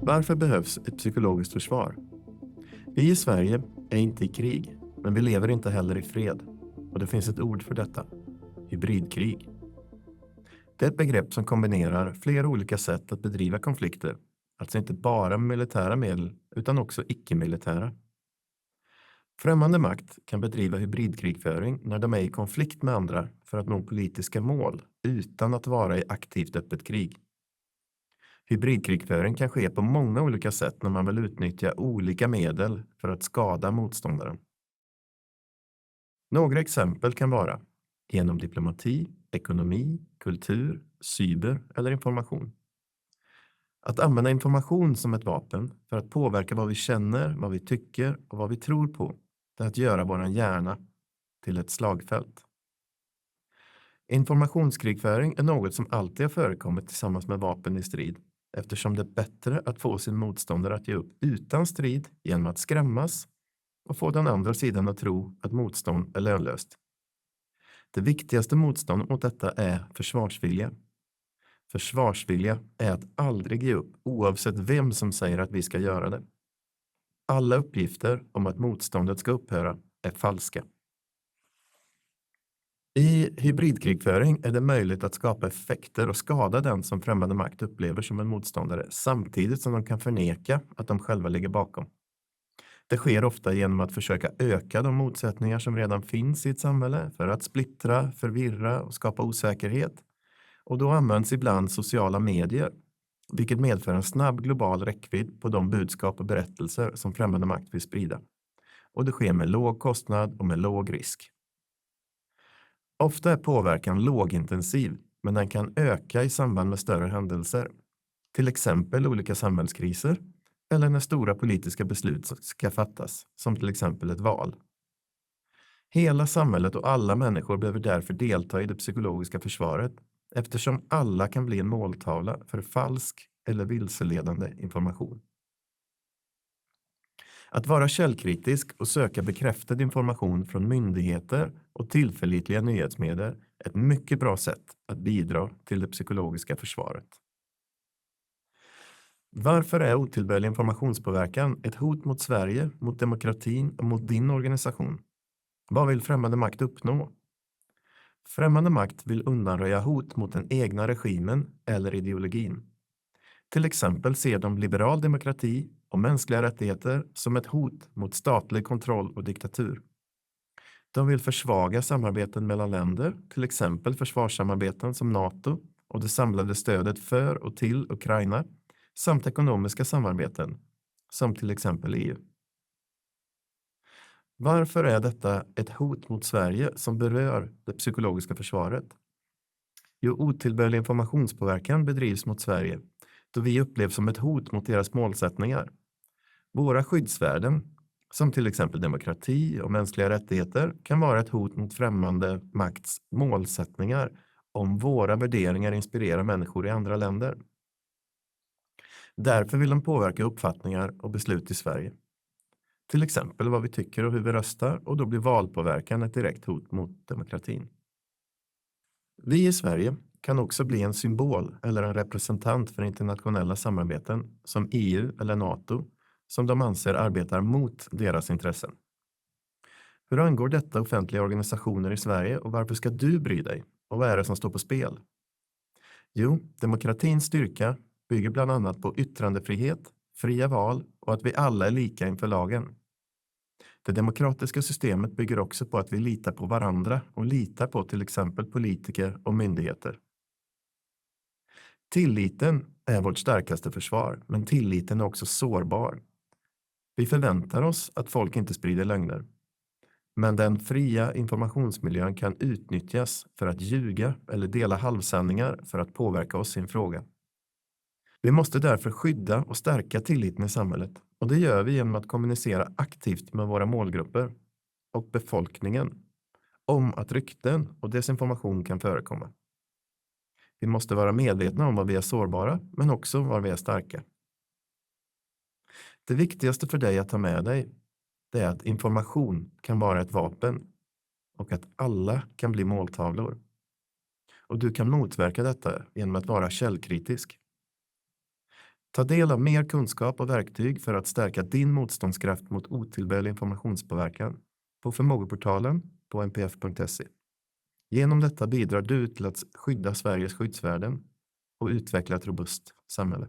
Varför behövs ett psykologiskt försvar? Vi i Sverige är inte i krig, men vi lever inte heller i fred. Och det finns ett ord för detta: hybridkrig. Det är ett begrepp som kombinerar flera olika sätt att bedriva konflikter, alltså inte bara militära medel utan också icke-militära. Främmande makt kan bedriva hybridkrigföring när de är i konflikt med andra för att nå politiska mål utan att vara i aktivt öppet krig. Hybridkrigföring kan ske på många olika sätt när man vill utnyttja olika medel för att skada motståndaren. Några exempel kan vara genom diplomati, ekonomi, kultur, cyber eller information. Att använda information som ett vapen för att påverka vad vi känner, vad vi tycker och vad vi tror på, det är att göra vår hjärna till ett slagfält. Informationskrigföring är något som alltid har förekommit tillsammans med vapen i strid, eftersom det är bättre att få sin motståndare att ge upp utan strid genom att skrämmas och få den andra sidan att tro att motstånd är lönlöst. Det viktigaste motståndet mot detta är försvarsvilja. Försvarsvilja är att aldrig ge upp oavsett vem som säger att vi ska göra det. Alla uppgifter om att motståndet ska upphöra är falska. I hybridkrigföring är det möjligt att skapa effekter och skada den som främmande makt upplever som en motståndare samtidigt som de kan förneka att de själva ligger bakom. Det sker ofta genom att försöka öka de motsättningar som redan finns i ett samhälle för att splittra, förvirra och skapa osäkerhet. Och då används ibland sociala medier, vilket medför en snabb global räckvidd på de budskap och berättelser som främmande makt vill sprida. Och det sker med låg kostnad och med låg risk. Ofta är påverkan lågintensiv, men den kan öka i samband med större händelser. Till exempel olika samhällskriser eller när stora politiska beslut ska fattas, som till exempel ett val. Hela samhället och alla människor behöver därför delta i det psykologiska försvaret, eftersom alla kan bli en måltavla för falsk eller vilseledande information. Att vara källkritisk och söka bekräftad information från myndigheter och tillförlitliga nyhetsmedier är ett mycket bra sätt att bidra till det psykologiska försvaret. Varför är otillbörlig informationspåverkan ett hot mot Sverige, mot demokratin och mot din organisation? Vad vill främmande makt uppnå? Främmande makt vill undanröja hot mot den egna regimen eller ideologin. Till exempel ser de liberal demokrati och mänskliga rättigheter som ett hot mot statlig kontroll och diktatur. De vill försvaga samarbeten mellan länder, till exempel försvarssamarbeten som NATO och det samlade stödet för och till Ukraina, samt ekonomiska samarbeten, som till exempel EU. Varför är detta ett hot mot Sverige som berör det psykologiska försvaret? Jo, otillbörlig informationspåverkan bedrivs mot Sverige då vi upplevs som ett hot mot deras målsättningar. Våra skyddsvärden, som till exempel demokrati och mänskliga rättigheter, kan vara ett hot mot främmande makts målsättningar om våra värderingar inspirerar människor i andra länder. Därför vill de påverka uppfattningar och beslut i Sverige. Till exempel vad vi tycker och hur vi röstar, och då blir valpåverkan ett direkt hot mot demokratin. Vi i Sverige kan också bli en symbol eller en representant för internationella samarbeten som EU eller NATO som de anser arbetar mot deras intressen. Hur angår detta offentliga organisationer i Sverige och varför ska du bry dig? Och vad är det som står på spel? Jo, demokratins styrka bygger bland annat på yttrandefrihet, fria val och att vi alla är lika inför lagen. Det demokratiska systemet bygger också på att vi litar på varandra och litar på till exempel politiker och myndigheter. Tilliten är vårt starkaste försvar, men tilliten är också sårbar. Vi förväntar oss att folk inte sprider lögner. Men den fria informationsmiljön kan utnyttjas för att ljuga eller dela halvsanningar för att påverka oss i en fråga. Vi måste därför skydda och stärka tilliten i samhället, och det gör vi genom att kommunicera aktivt med våra målgrupper och befolkningen om att rykten och desinformation kan förekomma. Vi måste vara medvetna om var vi är sårbara, men också var vi är starka. Det viktigaste för dig att ta med dig, det är att information kan vara ett vapen och att alla kan bli måltavlor. och du kan motverka detta genom att vara källkritisk. Ta del av mer kunskap och verktyg för att stärka din motståndskraft mot otillbörlig informationspåverkan på Förmågeportalen på npf.se. Genom detta bidrar du till att skydda Sveriges skyddsvärden och utveckla ett robust samhälle.